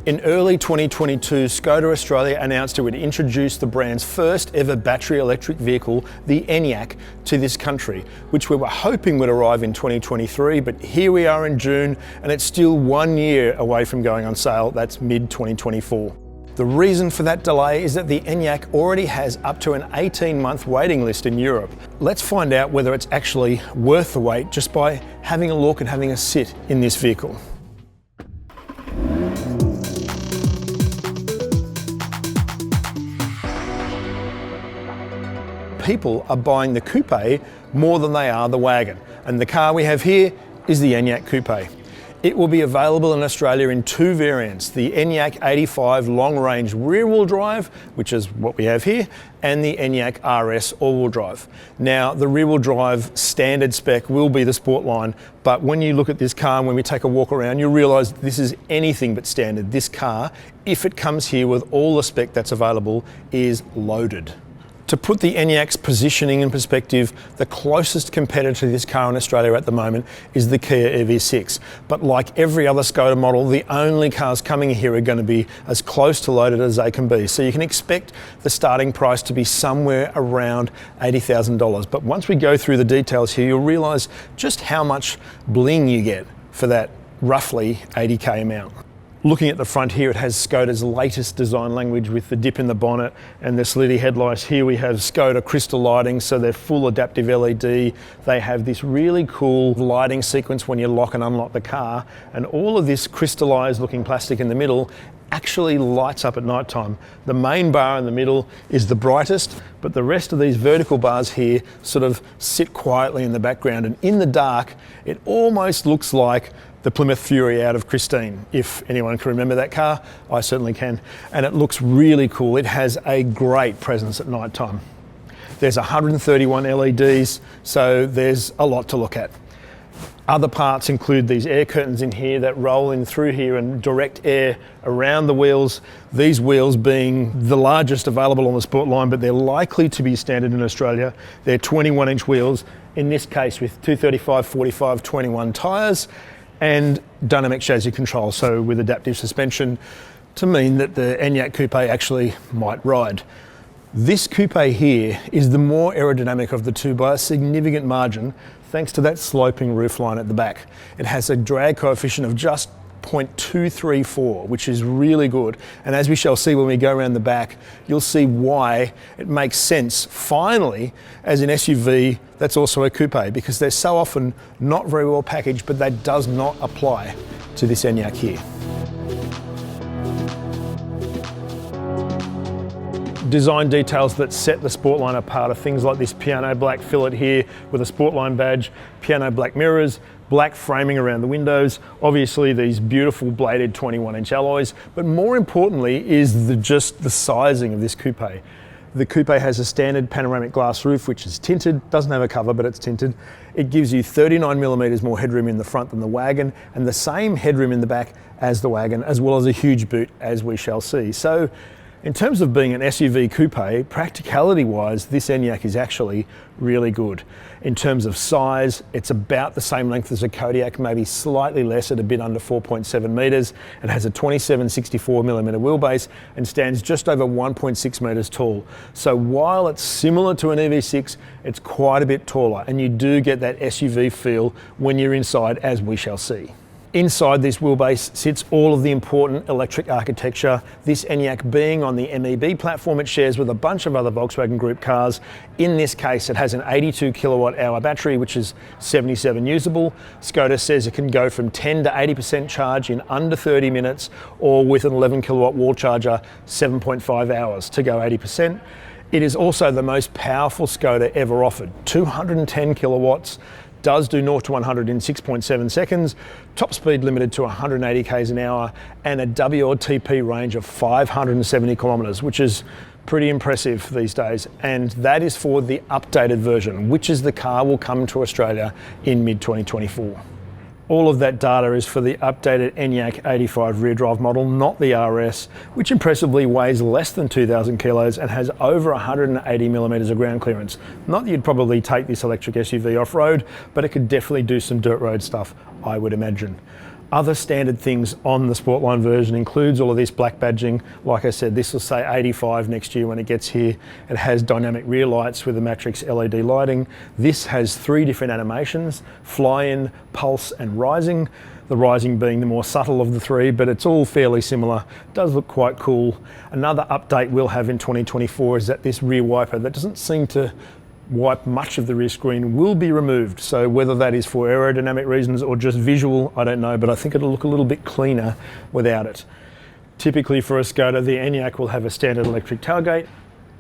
In early 2022, Škoda Australia announced it would introduce the brand's first ever battery electric vehicle, the Enyaq, to this country, which we were hoping would arrive in 2023, but here we are in June and it's still 1 year away from going on sale. That's mid-2024. The reason for that delay is that the Enyaq already has up to an 18-month waiting list in Europe. Let's find out whether it's actually worth the wait just by having a look and having a sit in this vehicle. People are buying the coupe more than they are the wagon, and the car we have here is the Enyaq Coupe. It will be available in Australia in two variants, the Enyaq 85 long-range rear-wheel drive, which is what we have here, and the Enyaq RS all-wheel drive. Now, the rear-wheel drive standard spec will be the Sportline, but when you look at this car and when we take a walk around, you'll realise this is anything but standard. This car, if it comes here with all the spec that's available, is loaded. To put the Enyaq's positioning in perspective, the closest competitor to this car in Australia at the moment is the Kia EV6. But like every other Škoda model, the only cars coming here are going to be as close to loaded as they can be. So you can expect the starting price to be somewhere around $80,000. But once we go through the details here, you'll realise just how much bling you get for that roughly $80K amount. Looking at the front here, it has Škoda's latest design language with the dip in the bonnet and the slitty headlights. Here we have Škoda crystal lighting, so they're full adaptive LED. They have this really cool lighting sequence when you lock and unlock the car, and all of this crystallized looking plastic in the middle actually lights up at night time. The main bar in the middle is the brightest, but the rest of these vertical bars here sort of sit quietly in the background, and in the dark, it almost looks like the Plymouth Fury out of Christine. If anyone can remember that car, I certainly can. And it looks really cool. It has a great presence at night time. There's 131 LEDs, so there's a lot to look at. Other parts include these air curtains in here that roll in through here and direct air around the wheels. These wheels being the largest available on the Sportline, but they're likely to be standard in Australia. They're 21-inch wheels, in this case with 235/45/21 tyres, and dynamic chassis control, so with adaptive suspension to mean that the Enyaq Coupe actually might ride. This coupe here is the more aerodynamic of the two by a significant margin, thanks to that sloping roofline at the back. It has a drag coefficient of just 0.234, which is really good. And as we shall see when we go around the back, you'll see why it makes sense, finally, as an SUV that's also a coupe, because they're so often not very well packaged, but that does not apply to this Enyaq here. Design details that set the Sportline apart are things like this piano black fillet here with a Sportline badge, piano black mirrors, black framing around the windows, obviously these beautiful bladed 21-inch alloys, but more importantly is just the sizing of this coupe. The coupe has a standard panoramic glass roof, which is tinted, doesn't have a cover, but it's tinted. It gives you 39mm more headroom in the front than the wagon, and the same headroom in the back as the wagon, as well as a huge boot, as we shall see. So, in terms of being an SUV coupe, practicality-wise, this Enyaq is actually really good. In terms of size, it's about the same length as a Kodiaq, maybe slightly less at a bit under 4.7 metres. It has a 27/64mm wheelbase and stands just over 1.6 metres tall. So while it's similar to an EV6, it's quite a bit taller, and you do get that SUV feel when you're inside, as we shall see. Inside this wheelbase sits all of the important electric architecture, this Enyaq being on the MEB platform it shares with a bunch of other Volkswagen Group cars. In this case, it has an 82 kilowatt hour battery, which is 77 usable. Škoda says it can go from 10 to 80% charge in under 30 minutes, or with an 11 kilowatt wall charger, 7.5 hours to go 80%. It is also the most powerful Škoda ever offered, 210 kilowatts, does do 0 to 100 in 6.7 seconds, top speed limited to 180 k's an hour, and a WLTP range of 570 kilometres, which is pretty impressive these days. And that is for the updated version, which is the car will come to Australia in mid-2024. All of that data is for the updated Enyaq 85 rear drive model, not the RS, which impressively weighs less than 2,000 kilos and has over 180 millimetres of ground clearance. Not that you'd probably take this electric SUV off-road, but it could definitely do some dirt road stuff, I would imagine. Other standard things on the Sportline version includes all of this black badging. Like I said, this will say 85 next year when it gets here. It has dynamic rear lights with the Matrix LED lighting. This has 3 different animations: fly-in, pulse and rising. The rising being the more subtle of the 3, but it's all fairly similar. It does look quite cool. Another update we'll have in 2024 is that this rear wiper that doesn't seem to wipe much of the rear screen will be removed. So whether that is for aerodynamic reasons or just visual, I don't know, but I think it'll look a little bit cleaner without it. Typically for a Skoda, the Enyaq will have a standard electric tailgate.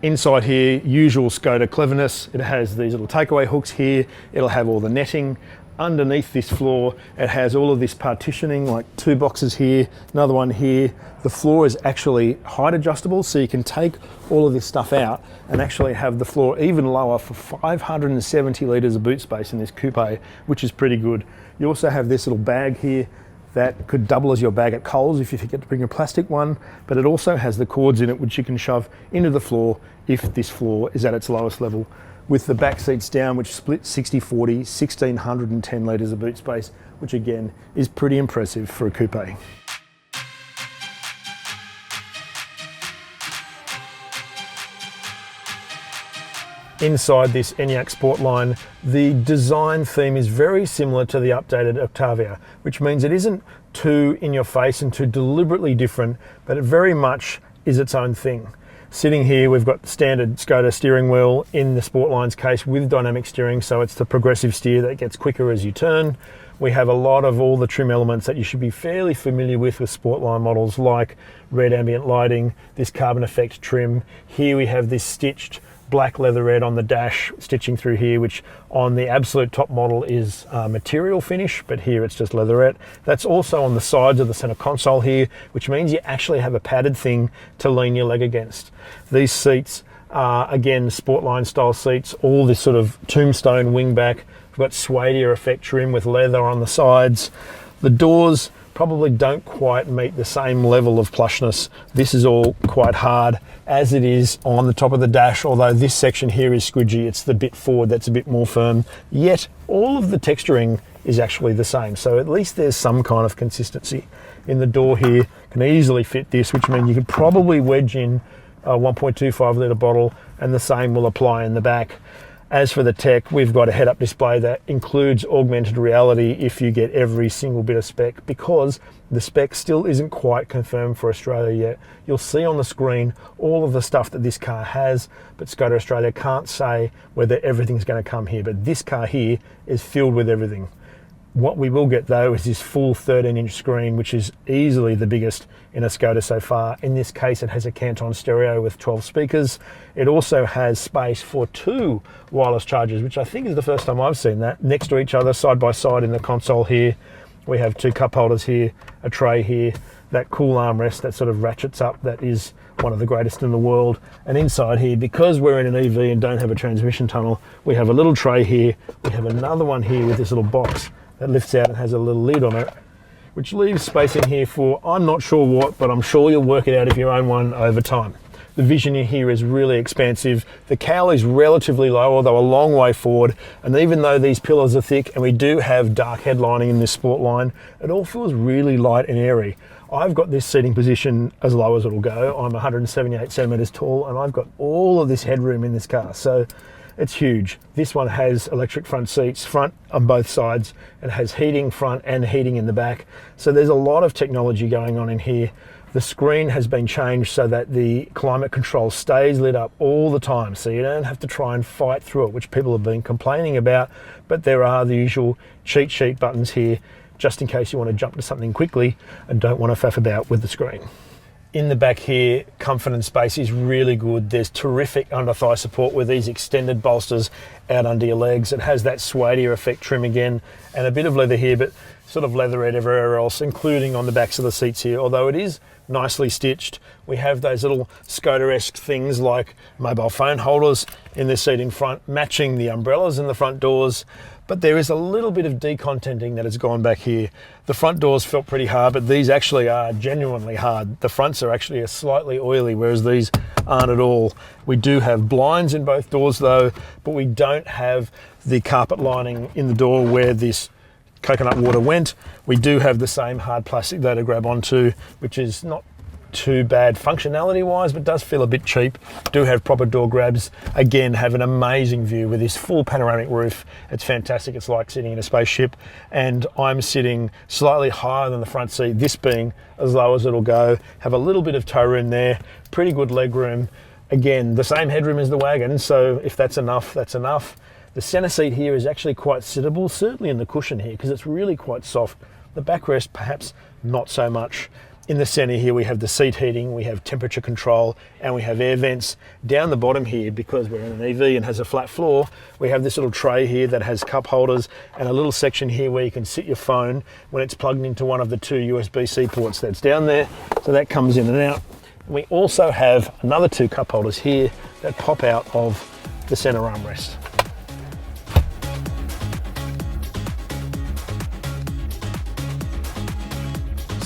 Inside here, usual Skoda cleverness. It has these little takeaway hooks here. It'll have all the netting. Underneath this floor, it has all of this partitioning, like 2 boxes here, another one here. The floor is actually height adjustable, so you can take all of this stuff out and actually have the floor even lower for 570 litres of boot space in this coupe, which is pretty good. You also have this little bag here that could double as your bag at Coles if you forget to bring a plastic one, but it also has the cords in it which you can shove into the floor if this floor is at its lowest level. With the back seats down, which split 60-40, 1,610 litres of boot space, which again is pretty impressive for a coupe. Inside this Enyaq Sportline, the design theme is very similar to the updated Octavia, which means it isn't too in your face and too deliberately different, but it very much is its own thing. Sitting here, we've got the standard Skoda steering wheel in the Sportline's case with dynamic steering, so it's the progressive steer that gets quicker as you turn. We have a lot of all the trim elements that you should be fairly familiar with Sportline models, like red ambient lighting, this carbon effect trim. Here we have this stitched black leatherette on the dash, stitching through here, which on the absolute top model is material finish, but here it's just leatherette. That's also on the sides of the center console here, which means you actually have a padded thing to lean your leg against. These seats are, again, Sportline style seats, all this sort of tombstone wingback. We've got suede effect trim with leather on the sides. The doors probably don't quite meet the same level of plushness. This is all quite hard, as it is on the top of the dash, although this section here is squidgy. It's the bit forward that's a bit more firm, yet all of the texturing is actually the same, so at least there's some kind of consistency. In the door here, can easily fit this, which means you could probably wedge in a 1.25 litre bottle, and the same will apply in the back. As for the tech, we've got a head-up display that includes augmented reality if you get every single bit of spec, because the spec still isn't quite confirmed for Australia yet. You'll see on the screen all of the stuff that this car has, but Skoda Australia can't say whether everything's going to come here. But this car here is filled with everything. What we will get though is this full 13-inch screen, which is easily the biggest in a Skoda so far. In this case, it has a Canton stereo with 12 speakers. It also has space for 2 wireless chargers, which I think is the first time I've seen that. Next to each other, side by side in the console here, we have 2 cup holders here, a tray here, that cool armrest that sort of ratchets up, that is one of the greatest in the world. And inside here, because we're in an EV and don't have a transmission tunnel, we have a little tray here. We have another one here with this little box that lifts out and has a little lid on it, which leaves space in here for, I'm not sure what, but I'm sure you'll work it out if you own one over time. The vision in here is really expansive. The cowl is relatively low, although a long way forward. And even though these pillars are thick and we do have dark headlining in this Sportline, it all feels really light and airy. I've got this seating position as low as it'll go. I'm 178 centimeters tall and I've got all of this headroom in this car. So it's huge. This one has electric front seats, front on both sides. It has heating front and heating in the back. So there's a lot of technology going on in here. The screen has been changed so that the climate control stays lit up all the time, so you don't have to try and fight through it, which people have been complaining about. But there are the usual cheat sheet buttons here, just in case you want to jump to something quickly and don't want to faff about with the screen. In the back here, comfort and space is really good. There's terrific under thigh support with these extended bolsters out under your legs. It has that suede effect trim again, and a bit of leather here, but sort of leatherette everywhere else, including on the backs of the seats here. Although it is nicely stitched, we have those little Skoda-esque things like mobile phone holders in this seat in front, matching the umbrellas in the front doors. But there is a little bit of decontenting that has gone back here. The front doors felt pretty hard, but these actually are genuinely hard. The fronts are actually slightly oily, whereas these aren't at all. We do have blinds in both doors though, but we don't have the carpet lining in the door where this coconut water went. We do have the same hard plastic there to grab onto, which is not too bad functionality wise, but does feel a bit cheap. Do have proper door grabs. Again, have an amazing view with this full panoramic roof. It's fantastic. It's like sitting in a spaceship, and I'm sitting slightly higher than the front seat, this being as low as it'll go. Have a little bit of toe room there, pretty good leg room. Again, the same headroom as the wagon, so if that's enough, that's enough. The center seat here is actually quite sittable, certainly in the cushion here, because it's really quite soft. The backrest, perhaps not so much. In the center here, we have the seat heating, we have temperature control, and we have air vents. Down the bottom here, because we're in an EV and has a flat floor, we have this little tray here that has cup holders and a little section here where you can sit your phone when it's plugged into one of the two USB-C ports that's down there. So that comes in and out. We also have another two cup holders here that pop out of the center armrest.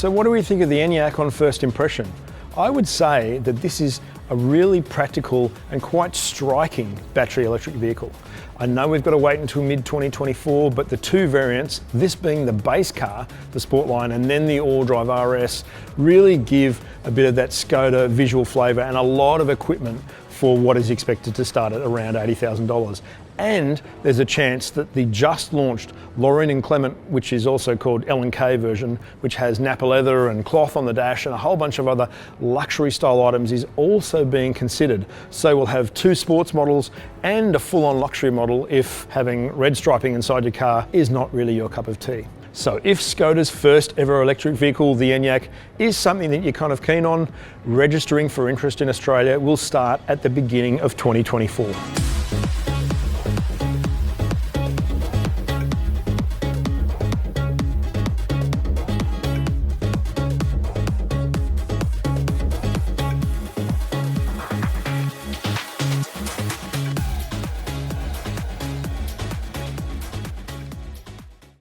So what do we think of the Enyaq on first impression? I would say that this is a really practical and quite striking battery electric vehicle. I know we've got to wait until mid-2024, but the two variants, this being the base car, the Sportline, and then the all-drive RS, really give a bit of that Skoda visual flavour and a lot of equipment for what is expected to start at around $80,000. And there's a chance that the just launched Laureen and Clement, which is also called L&K version, which has Napa leather and cloth on the dash and a whole bunch of other luxury style items, is also being considered. So we'll have two sports models and a full-on luxury model if having red striping inside your car is not really your cup of tea. So if Skoda's first ever electric vehicle, the Enyaq, is something that you're kind of keen on, registering for interest in Australia will start at the beginning of 2024.